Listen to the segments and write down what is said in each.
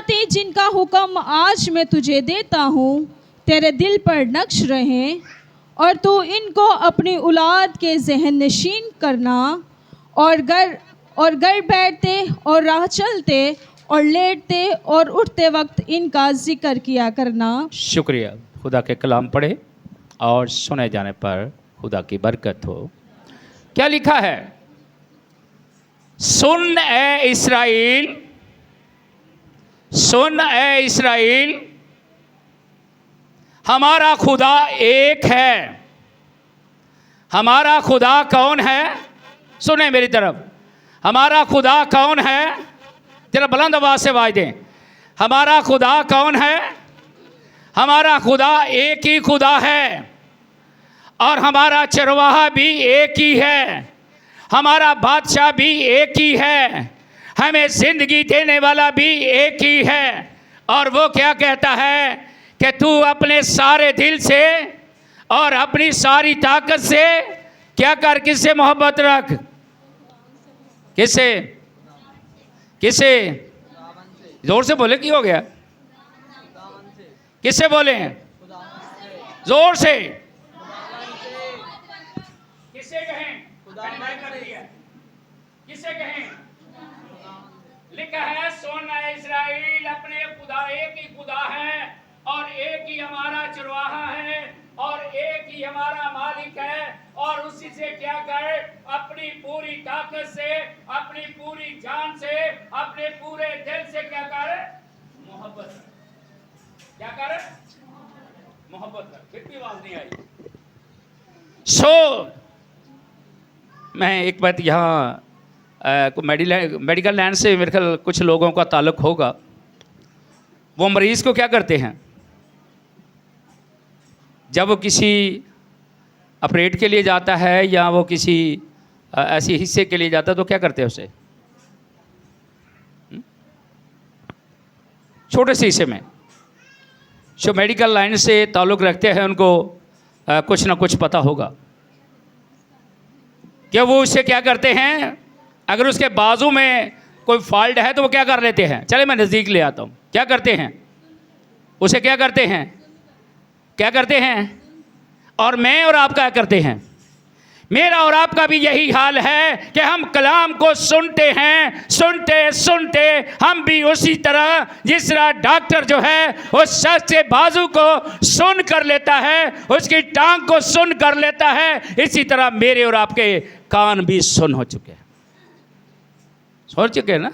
बातें जिनका हुक्म आज मैं तुझे देता हूँ तेरे दिल पर नक्श रहें और तू इनको अपनी औलाद के जहन नशीन करना और घर बैठते और राह चलते और लेटते और उठते वक्त इनका जिक्र किया करना। शुक्रिया। खुदा के कलाम पढ़े और सुने जाने पर खुदा की बरकत हो। क्या लिखा है? सुन ए इस्राएल, सुन ए इस्राएल, हमारा खुदा एक है। हमारा खुदा कौन है? सुने मेरी तरफ, हमारा खुदा कौन है? जरा बुलंद आवाज से आवाज दें। हमारा खुदा कौन है? हमारा खुदा एक ही खुदा है और हमारा चरवाहा भी एक ही है, हमारा बादशाह भी एक ही है, हमें जिंदगी देने वाला भी एक ही है। और वो क्या कहता है कि तू अपने सारे दिल से और अपनी सारी ताकत से क्या कर, किससे मोहब्बत रख? किससे? किससे? जोर से बोले, क्या हो गया? किससे बोले? जोर से। किससे कहें? किससे कहें? लिखा है सुन ए इस्राएल, अपने खुदा एक ही खुदा है और एक ही हमारा चरवाहा है और एक ही हमारा मालिक है। और उसी से क्या करे? अपनी पूरी ताकत से, अपनी पूरी जान से, अपने पूरे दिल से क्या करे? मोहब्बत। क्या करे? मोहब्बत। फिर भी आवाज नहीं आई। मैं एक बात यहाँ मेडिकल लाइन से मेरे ख्याल कुछ लोगों का ताल्लुक होगा। वो मरीज़ को क्या करते हैं जब वो किसी ऑपरेट के लिए जाता है या वो किसी ऐसी हिस्से के लिए जाता है तो क्या करते हैं उसे? छोटे से हिस्से में जो मेडिकल लाइन से ताल्लुक़ रखते हैं उनको कुछ ना कुछ पता होगा कि वो उससे क्या करते हैं। अगर उसके बाजू में कोई फॉल्ट है तो वो क्या कर लेते हैं? चले मैं नज़दीक ले आता हूँ। क्या करते हैं? उसे क्या करते हैं? क्या करते हैं? और मैं और आप क्या करते हैं? मेरा और आपका भी यही हाल है कि हम कलाम को सुनते हैं, सुनते सुनते हम भी उसी तरह जिस तरह डॉक्टर जो है उस शख्स के बाजू को सुन कर लेता है, उसकी टांग को सुन कर लेता है, इसी तरह मेरे और आपके कान भी सुन हो चुके हैं। सुन चुके हैं ना?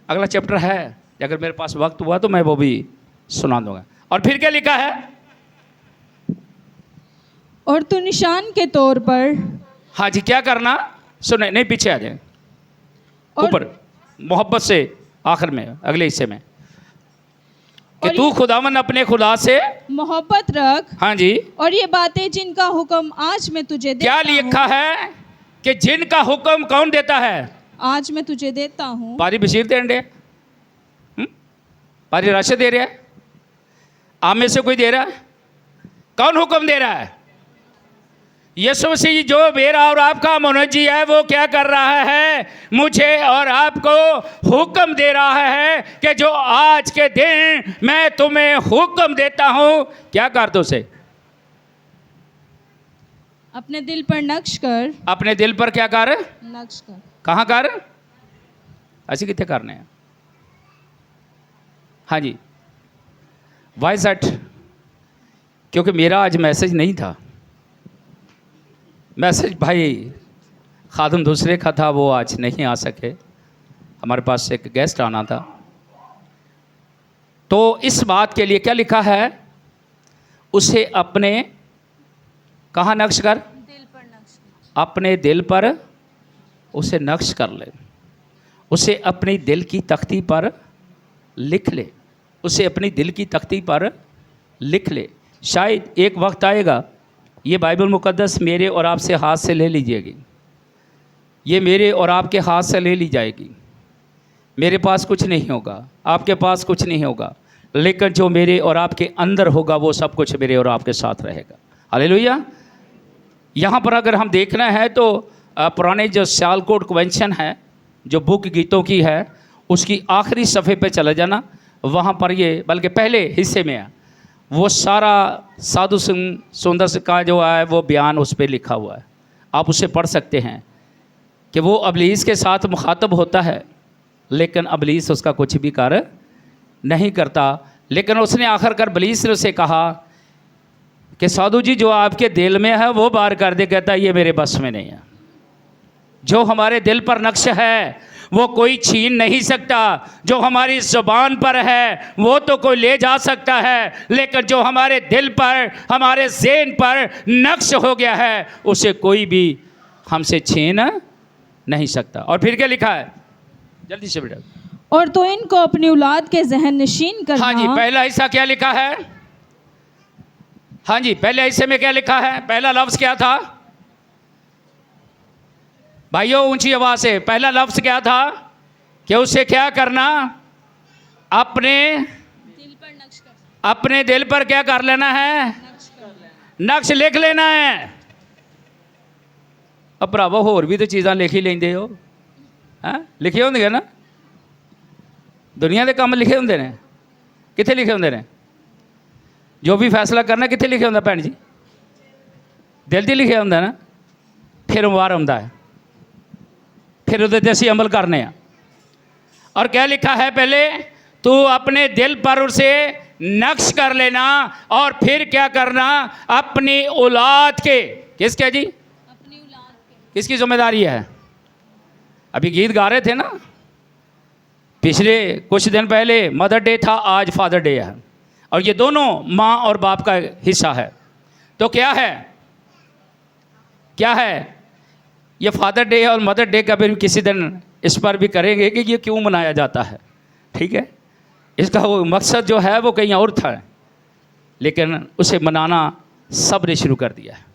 अगला चैप्टर है, अगर मेरे पास वक्त हुआ तो मैं वो भी सुना दूंगा। और फिर क्या लिखा है? और तू निशान के तौर पर, हाँ जी, क्या करना? सुने, नहीं पीछे आ जाए, ऊपर मोहब्बत से आखिर में अगले हिस्से में कि तू खुदावन अपने खुदा से मोहब्बत रख। हाँ जी। और ये बातें जिनका हुक्म आज मैं तुझे देता हूँ। क्या लिखा है कि जिनका हुक्म कौन देता है? आज मैं तुझे देता हूँ। पारी बशीर दे रहे, पारी राशिद दे रहा है, आप में से कोई दे रहा है? कौन हुक्म दे रहा है? यीशु मसीह जो मेरा और आपका मुनज्जी है वो क्या कर रहा है? मुझे और आपको हुक्म दे रहा है कि जो आज के दिन मैं तुम्हें हुक्म देता हूँ, क्या कर दो उसे? अपने दिल पर नक्श कर। अपने दिल पर क्या कर? नक्श कर। कहाँ कर? ऐसे कितने करने हैं? हाँ जी, वाई सेट, क्योंकि मेरा आज मैसेज नहीं था। मैसेज भाई खादम दूसरे का था, वो आज नहीं आ सके, हमारे पास एक गेस्ट आना था। तो इस बात के लिए क्या लिखा है? उसे अपने कहाँ नक्श कर? दिल पर नक्श कर। अपने दिल पर उसे नक्श कर ले, उसे अपनी दिल की तख्ती पर लिख ले, उसे अपनी दिल की तख्ती पर लिख ले। शायद एक वक्त आएगा, ये बाइबल मुकद्दस मेरे और आपसे हाथ से ले लीजिएगी, ये मेरे और आपके हाथ से ले ली जाएगी। मेरे पास कुछ नहीं होगा, आपके पास कुछ नहीं होगा, लेकिन जो मेरे और आपके अंदर होगा वो सब कुछ मेरे और आपके साथ रहेगा। हालेलुया। यहाँ पर अगर हम देखना है तो पुराने जो सियालकोट कन्वेंशन है, जो बुक गीतों की है, उसकी आखिरी सफ़े पे चला जाना, वहाँ पर ये बल्कि पहले हिस्से में है, वो सारा साधु सिंह सुंदर का जो है वो बयान उस पर लिखा हुआ है। आप उसे पढ़ सकते हैं कि वो अबलीस के साथ मुखातब होता है, लेकिन अबलीस उसका कुछ भी कार्य नहीं करता। लेकिन उसने आखिरकार अबलीस ने उसे कहा कि साधु जी जो आपके दिल में है वो बाहर कर दे। कहता है ये मेरे बस में नहीं है। जो हमारे दिल पर नक्श है वो कोई छीन नहीं सकता। जो हमारी ज़ुबान पर है वो तो कोई ले जा सकता है, लेकिन जो हमारे दिल पर, हमारे ज़हन पर नक्श हो गया है उसे कोई भी हमसे छीन नहीं सकता। और फिर क्या लिखा है, जल्दी से बेटा। और तो इनको अपनी औलाद के जहन नशीन करना। हाँ जी, पहला हिस्सा क्या लिखा है? हाँ जी, पहले हिस्से में क्या लिखा है? पहला लफ्ज़ क्या था भाइयों? ऊंची आवाज़ से पहला लफ्ज़ क्या था कि उसे क्या करना? अपने दिल पर क्या कर लेना है? नक्श लिख लेना है। अब भरावो होर भी तो चीज़ां लिख ही लेंदे हो, हैं? लिखे होंगे ना, दुनिया के काम लिखे होंगे ने, कित्थे लिखे होंगे ने? जो भी फैसला करना कित्थे लिखे होंगे भैन जी? दिल 'च लिखे होंगे ना। फिर बाहर आउंदा है, फिर उहदे ते असीं अमल करने आ। और क्या लिखा है? पहले तू अपने दिल पर उसे नक्श कर लेना, और फिर क्या करना? अपनी औलाद के, किसके जी? अपनी औलाद के। किसकी जिम्मेदारी है? अभी गीत गा रहे थे ना, पिछले कुछ दिन पहले मदर डे था, आज फादर डे है, और ये दोनों माँ और बाप का हिस्सा है। तो क्या है, क्या है ये फादर डे और मदर डे का भी किसी दिन इस पर भी करेंगे कि ये क्यों मनाया जाता है, ठीक है? इसका वो मकसद जो है वो कहीं और था, लेकिन उसे मनाना सब ने शुरू कर दिया है,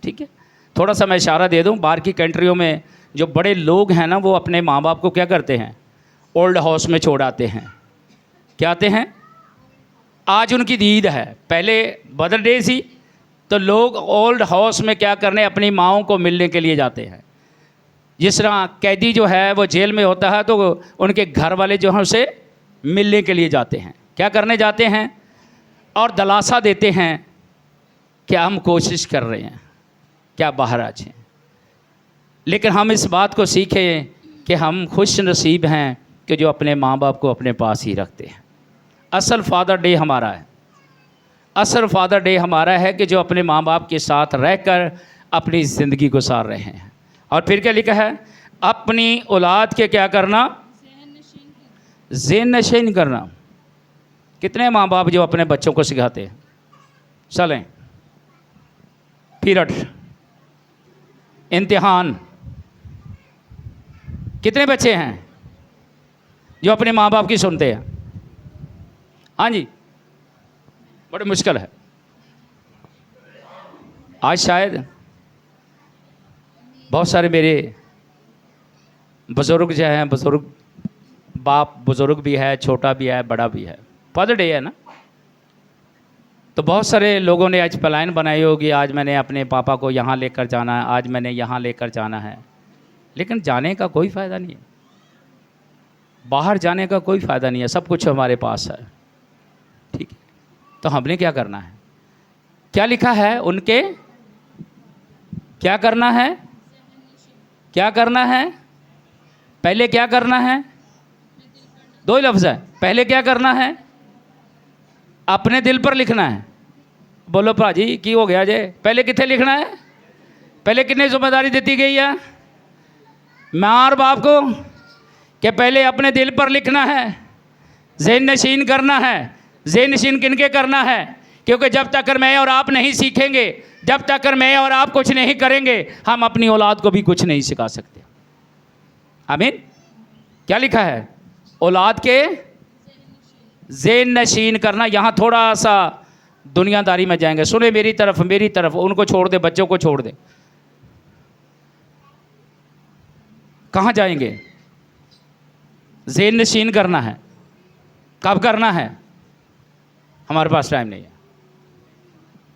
ठीक है? थोड़ा सा मैं इशारा दे दूं, बाहर की कंट्रियों में जो बड़े लोग हैं ना, वो अपने माँ बाप को क्या करते हैं? ओल्ड हाउस में छोड़ आते हैं। क्या आते हैं? आज उनकी ईद है, पहले मदर डे थी, तो लोग ओल्ड हाउस में क्या करने? अपनी माँओं को मिलने के लिए जाते हैं। जिस तरह कैदी जो है वो जेल में होता है, तो उनके घर वाले जो हैं उसे मिलने के लिए जाते हैं। क्या करने जाते हैं? और दिलासा देते हैं कि हम कोशिश कर रहे हैं, क्या बाहर आ जाएं। लेकिन हम इस बात को सीखें कि हम खुश नसीब हैं कि जो अपने माँ बाप को अपने पास ही रखते हैं। असल फादर डे हमारा है, असल फादर डे हमारा है कि जो अपने माँ बाप के साथ रहकर अपनी ज़िंदगी गुजार रहे हैं। और फिर क्या लिखा है? अपनी औलाद के क्या करना? ज़हन नशीन करना। कितने माँ बाप जो अपने बच्चों को सिखाते हैं, चलें पीरियड, इम्तिहान, कितने बच्चे हैं जो अपने माँ बाप की सुनते हैं? हाँ जी, बड़ी मुश्किल है। आज शायद बहुत सारे मेरे बुज़ुर्ग जो हैं, बुज़ुर्ग बाप बुज़ुर्ग भी है, छोटा भी है, बड़ा भी है, फादर डे है ना, तो बहुत सारे लोगों ने आज प्लान बनाई होगी, आज मैंने अपने पापा को यहाँ लेकर जाना है, आज मैंने यहाँ लेकर जाना है। लेकिन जाने का कोई फ़ायदा नहीं है, बाहर जाने का कोई फ़ायदा नहीं है, सब कुछ हमारे पास है, ठीक है? तो हमने क्या करना है? क्या लिखा है उनके? क्या करना है? क्या करना है? पहले क्या करना है? दो ही लफ्ज़ है। पहले क्या करना है? अपने दिल पर लिखना है। बोलो भाजी की हो गया जे? पहले कितने लिखना है? पहले कितनी जिम्मेदारी देती गई है माँ और बाप को कि पहले अपने दिल पर लिखना है, ज़हन नशीन करना है। ज़हन नशीन किनके करना है? क्योंकि जब तक मैं और आप नहीं सीखेंगे, जब तक मैं और आप कुछ नहीं करेंगे, हम अपनी औलाद को भी कुछ नहीं सिखा सकते। आमीन। क्या लिखा है? औलाद के ज़हन नशीन करना। यहाँ थोड़ा सा दुनियादारी में जाएंगे, सुने मेरी तरफ, उनको छोड़ दे, बच्चों को छोड़ दे। कहाँ जाएंगे? ज़हन नशीन करना है। कब करना है? हमारे पास टाइम नहीं है,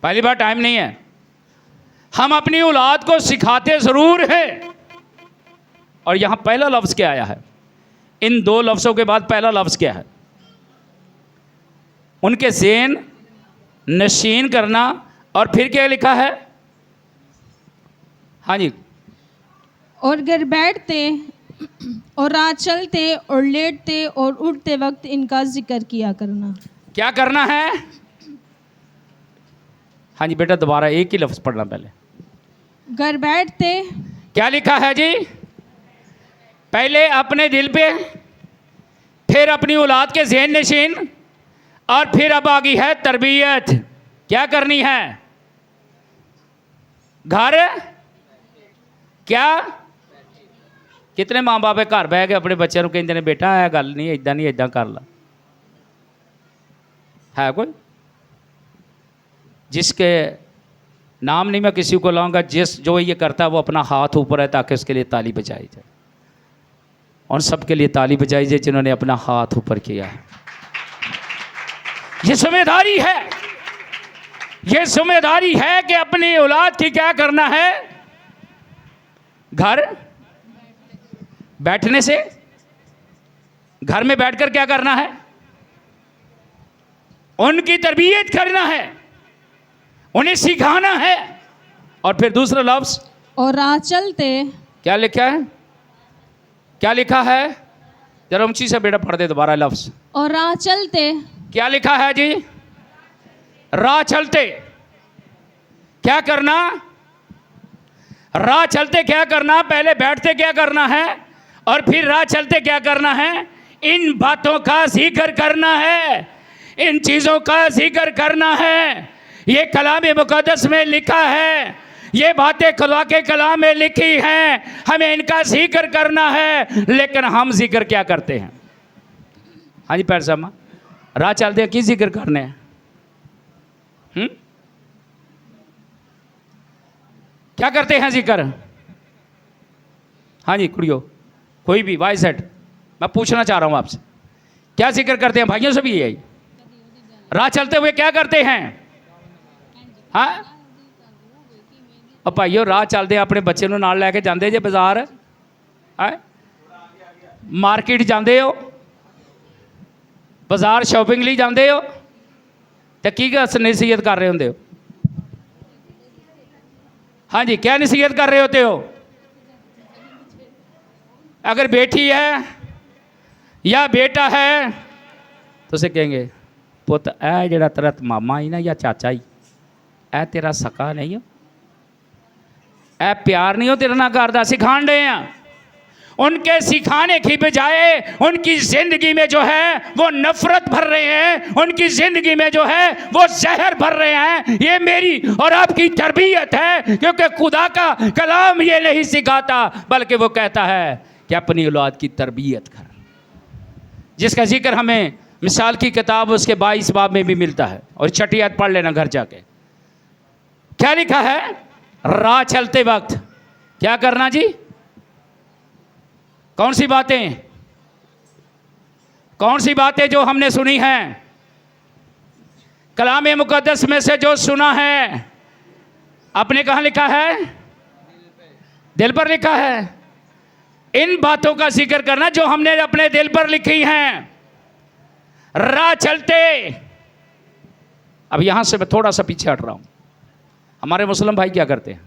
पहली बार टाइम नहीं है। हम अपनी औलाद को सिखाते ज़रूर हैं। और यहाँ पहला लफ्ज़ क्या आया है? इन दो लफ्ज़ों के बाद पहला लफ्ज़ क्या है? उनके ज़हन नशीन करना। और फिर क्या लिखा है? हाँ जी, और घर बैठते और राह चलते और लेटते और उठते वक्त इनका जिक्र किया करना। क्या करना है? हाँ जी बेटा, दोबारा एक ही लफ्ज़ पढ़ना पहले। घर बैठते, क्या लिखा है जी? पहले अपने दिल पे, फिर अपनी औलाद के ज़हन नशीन, और फिर अब आ गई है तरबियत। क्या करनी है? घर क्या? कितने माँ बाप घर बह के अपने बच्चों को कहते हैं बेटा है गल नहीं इदा नहीं इदा कर ला? है कोई? जिसके नाम नहीं मैं किसी को लाऊंगा, जो ये करता है वो अपना हाथ ऊपर है ताकि उसके लिए ताली बजाई जाए। और सबके लिए ताली बजाई जाए जिन्होंने अपना हाथ ऊपर किया है। ये जिम्मेदारी है, ये जिम्मेदारी है कि अपनी औलाद की क्या करना है? घर बैठने से, घर में बैठकर क्या करना है? उनकी तरबियत करना है, उन्हें सिखाना है। और फिर दूसरा लफ्ज, और राह चलते। क्या लिखा है? क्या लिखा है? जरा ऊंची से बेटा पढ़ दे दोबारा लफ्ज। और राह चलते। क्या लिखा है जी? राह चलते। क्या करना? राह चलते क्या करना? पहले बैठते क्या करना है, और फिर राह चलते क्या करना है? इन बातों का जिक्र करना है, इन चीज़ों का जिक्र करना है। ये कलाम मुक़द्दस में लिखा है, ये बातें खुदा के कलाम में लिखी हैं, हमें इनका जिक्र करना है। लेकिन हम जिक्र क्या करते हैं? हाँ जी पैर साहब, राह चलते हैं, की जिक्र करने हैं? क्या करते हैं जिक्र? हाँ जी कुड़ियो, कोई भी वाई सेट, मैं पूछना चाह रहा हूँ आपसे, क्या जिक्र करते हैं? भाइयों से भी यही, राह चलते हुए क्या करते हैं? हाँ और भाइयों, राह चलते अपने बच्चे ਨੂੰ ਨਾਲ ਲੈ ਕੇ ਜਾਂਦੇ ਜੇ ਬਾਜ਼ਾਰ, ਹੈ ਮਾਰਕੀਟ ਜਾਂਦੇ ਹੋ, ਬਾਜ਼ਾਰ ਸ਼ਾਪਿੰਗ ਲਈ ਜਾਂਦੇ ਹੋ, ਤੇ ਕੀ ਨਸੀਹਤ ਕਰ ਰਹੇ ਹੁੰਦੇ ਹੋ? हाँ जी, क्या नसीहत कर रहे होते हो? अगर बेटी है या बेटा है तो उसे कहेंगे पुत ऐ जेड़ा तेरा मामा ही ना या चाचा ही, ऐ तेरा सका नहीं हो, ऐ प्यार नहीं हो तेरे ना करदा। सिखाण रहे हैं। उनके सिखाने की बजाय उनकी ज़िंदगी में जो है वो नफ़रत भर रहे हैं, उनकी ज़िंदगी में जो है वो जहर भर रहे हैं। ये मेरी और आपकी तरबियत है, क्योंकि खुदा का कलाम ये नहीं सिखाता, बल्कि वो कहता है कि अपनी औलाद की तरबियत कर, जिसका जिक्र हमें मिसाल की किताब उसके 22 बाब में भी मिलता है। और छठी आयत पढ़ लेना घर जाके। क्या लिखा है? राह चलते वक्त क्या करना जी? कौन सी बातें, कौन सी बातें जो हमने सुनी हैं कलाम मुक़द्दस में से, जो सुना है आपने कहाँ लिखा है? दिल पर लिखा है। इन बातों का जिक्र करना जो हमने अपने दिल पर लिखी हैं। राह चलते, अब यहां से मैं थोड़ा सा पीछे हट रहा हूं। हमारे मुस्लिम भाई क्या करते हैं?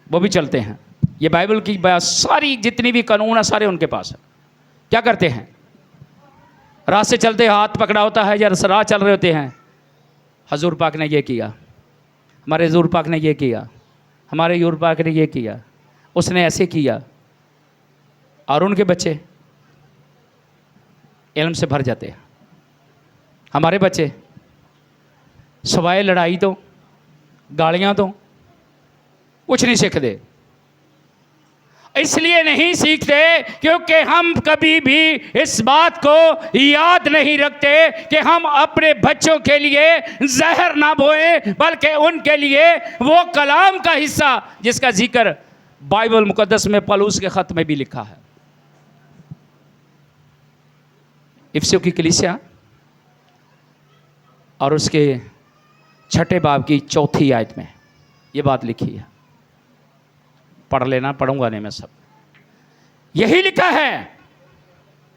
वो भी चलते हैं, ये बाइबल की सारी जितनी भी कानून है सारे उनके पास है। क्या करते हैं? राह से चलते हाथ पकड़ा होता है या राह चल रहे होते हैं, हजूर पाक ने ये किया, हमारे हजूर पाक ने ये किया, हमारे हजूर पाक ने ये किया, उसने ऐसे किया। और उनके बच्चे इल्म से भर जाते हैं। हमारे बच्चे सवाए लड़ाई तो, गालियाँ तो कुछ नहीं सीखते। इसलिए नहीं सीखते क्योंकि हम कभी भी इस बात को याद नहीं रखते कि हम अपने बच्चों के लिए जहर ना बोएं, बल्कि उनके लिए वो कलाम का हिस्सा जिसका जिक्र बाइबल मुक़द्दस में पौलुस के ख़त में भी लिखा है। इफिसियों की कलीसिया और उसके 6 बाब की 4 आयत में ये बात लिखी है। पढ़ लेना, पढ़ूंगा नहीं मैं सब। यही लिखा है,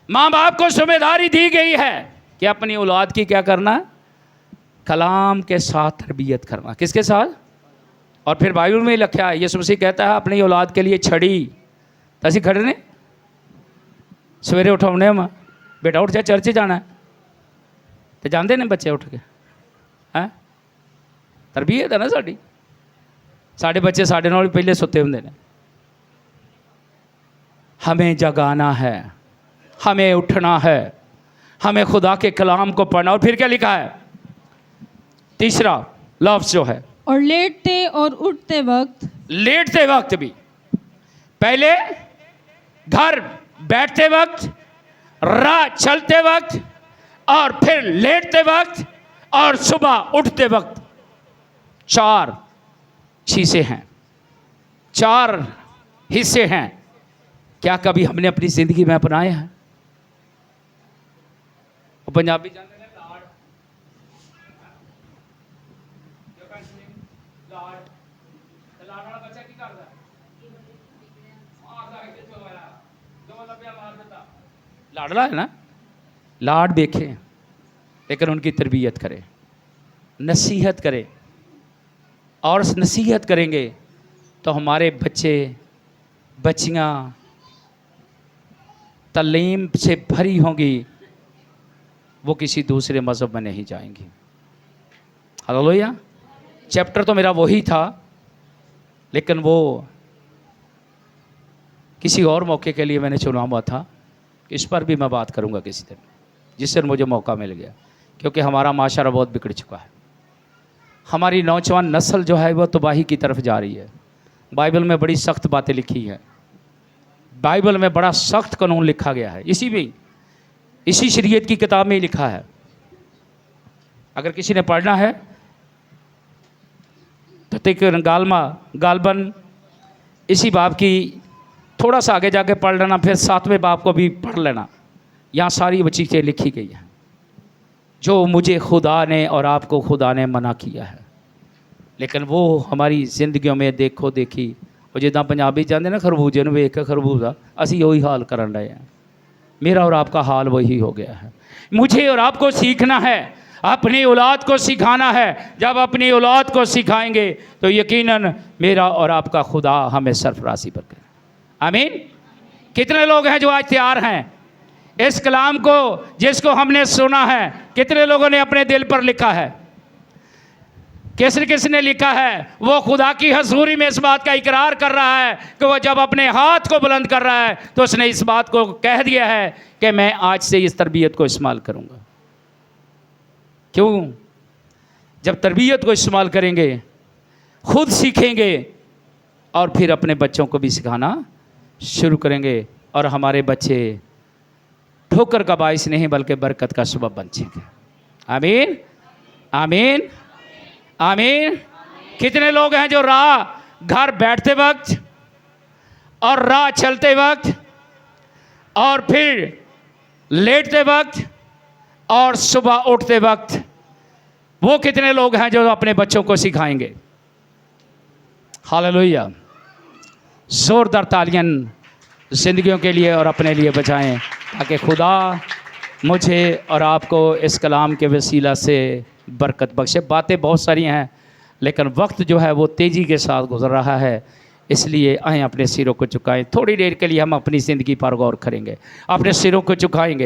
माँ बाप को जिम्मेदारी दी गई है कि अपनी औलाद की क्या करना, कलाम के साथ तरबियत करना। किसके साथ? और फिर बाइबल में लिखा है, यीशु मसीह कहता है अपनी औलाद के लिए छड़ी तो असी खड़े ने सवेरे उठाने हम बेटा उठ जा चर्च जाना है तो जाते ने बच्चे उठ के हैं। तरबियत है ना साड़ी। साढ़े बच्चे साढ़े नाल पहले सुते होंगे ने। हमें जगाना है, हमें उठना है, हमें खुदा के कलाम को पढ़ना। और फिर क्या लिखा है? तीसरा लफ्ज़ जो है, और लेटते और उठते वक्त, लेटते वक्त भी, पहले घर बैठते वक्त, राह चलते वक्त, और फिर लेटते वक्त, और सुबह उठते वक्त। 4 चीज़ें हैं, 4 हिस्से हैं। क्या कभी हमने अपनी ज़िंदगी में अपनाए हैं? पंजाबी जानते हैं लाड़, लाड़ वाला बच्चा की करता है? लाडला है ना। लाड देखें लेकिन उनकी तरबियत करें, नसीहत करें। और नसीहत करेंगे तो हमारे बच्चे बच्चियाँ तालीम से भरी होंगी, वो किसी दूसरे मज़हब में नहीं जाएंगी। हालेलुया। चैप्टर तो मेरा वही था, लेकिन वो किसी और मौके के लिए मैंने चुना हुआ था। इस पर भी मैं बात करूंगा किसी दिन, जिस दिन मुझे मौका मिल गया, क्योंकि हमारा माशरा बहुत बिगड़ चुका है। हमारी नौजवान नस्ल जो है वो तबाही की तरफ जा रही है। बाइबल में बड़ी सख्त बातें लिखी हैं, बाइबल में बड़ा सख्त कानून लिखा गया है। इसी शरीयत की किताब में ही लिखा है। अगर किसी ने पढ़ना है तो गालबन इसी बाब की थोड़ा सा आगे जाके पढ़ लेना, फिर 7वें बाब को भी पढ़ लेना। यहाँ सारी चीज़ें लिखी गई हैं जो मुझे खुदा ने और आपको खुदा ने मना किया है, लेकिन वो हमारी जिंदगियों में देखो देखी। और जिदा पंजाबी चाहते ना खरबूजे में वेख के खरबूजा, असी वही हाल करन रहे हैं। मेरा और आपका हाल वही हो गया है। मुझे और आपको सीखना है, अपनी औलाद को सिखाना है। जब अपनी औलाद को सिखाएंगे तो यकीनन मेरा और आपका खुदा हमें सरफराजी पर करे। आमीन। कितने लोग हैं जो आज तैयार हैं इस कलाम को जिसको हमने सुना है, कितने लोगों ने अपने दिल पर लिखा है? किसने लिखा है? वो खुदा की हजूरी में इस बात का इकरार कर रहा है कि वो जब अपने हाथ को बुलंद कर रहा है तो उसने इस बात को कह दिया है कि मैं आज से इस तरबियत को इस्तेमाल करूंगा। क्यों? जब तरबियत को इस्तेमाल करेंगे, खुद सीखेंगे और फिर अपने बच्चों को भी सिखाना शुरू करेंगे, और हमारे बच्चे ठोकर का बाइस नहीं बल्कि बरकत का सबब बन जाएंगे। आमीन, आमीन, आमीन। कितने लोग हैं जो राह घर बैठते वक्त और राह चलते वक्त और फिर लेटते वक्त और सुबह उठते वक्त, वो कितने लोग हैं जो अपने बच्चों को सिखाएंगे? हालेलुया। जोरदार तालियां ज़िंदगियों के लिए और अपने लिए बजाएं, ताकि खुदा मुझे और आपको इस कलाम के वसीला से बरकत बख्शे। बातें बहुत सारी हैं, लेकिन वक्त जो है वो तेज़ी के साथ गुजर रहा है, इसलिए आएँ अपने सिरों को झुकाएं। थोड़ी देर के लिए हम अपनी ज़िंदगी पर गौर करेंगे, अपने सिरों को झुकाएंगे।